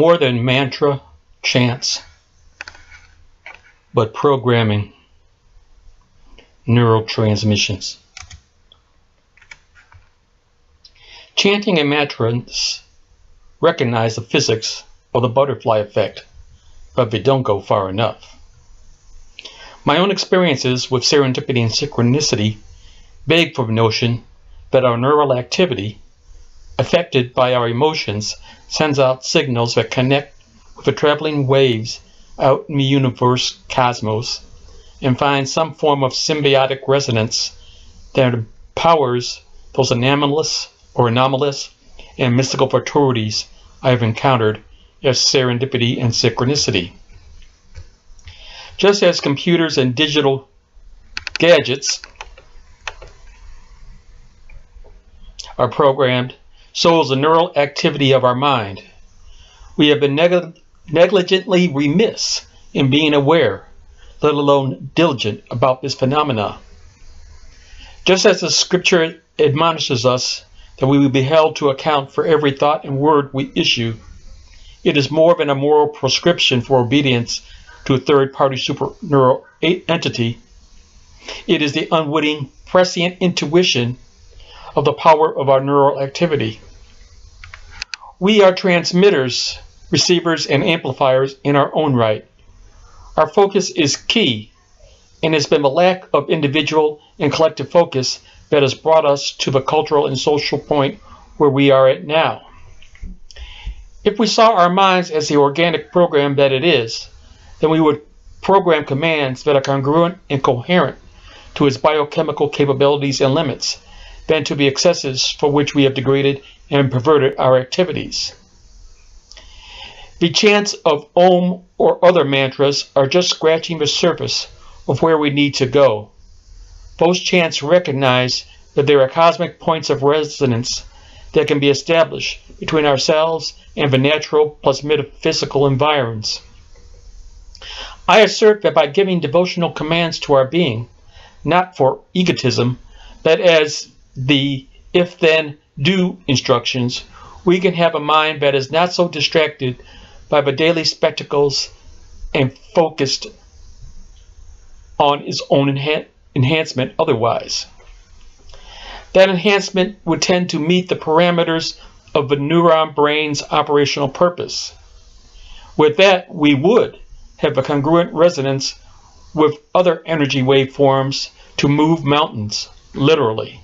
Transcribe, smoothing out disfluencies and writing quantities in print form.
more than mantra, chants, but programming neurotransmissions. Chanting and mantras recognize the physics of the butterfly effect, but they don't go far enough. My own experiences with serendipity and synchronicity beg for the notion that our neural activity, affected by our emotions, sends out signals that connect with the traveling waves out in the universe cosmos and find some form of symbiotic resonance that empowers those anomalous and mystical fortuities I have encountered as serendipity and synchronicity. Just as computers and digital gadgets are programmed, so is the neural activity of our mind. We have been negligently remiss in being aware, let alone diligent about this phenomena. Just as the scripture admonishes us that we will be held to account for every thought and word we issue, it is more than a moral prescription for obedience to a third-party superneural entity. It is the unwitting, prescient intuition of the power of our neural activity. We are transmitters, receivers, and amplifiers in our own right. Our focus is key, and it's been the lack of individual and collective focus that has brought us to the cultural and social point where we are at now. If we saw our minds as the organic program that it is, then we would program commands that are congruent and coherent to its biochemical capabilities and limits, than to the excesses for which we have degraded and perverted our activities. The chants of Om or other mantras are just scratching the surface of where we need to go. Those chants recognize that there are cosmic points of resonance that can be established between ourselves and the natural plus metaphysical environs. I assert that by giving devotional commands to our being, not for egotism, but as the if-then-do instructions, we can have a mind that is not so distracted by the daily spectacles and focused on its own enhancement otherwise. That enhancement would tend to meet the parameters of the neuron brain's operational purpose. With that, we would have a congruent resonance with other energy waveforms to move mountains, literally.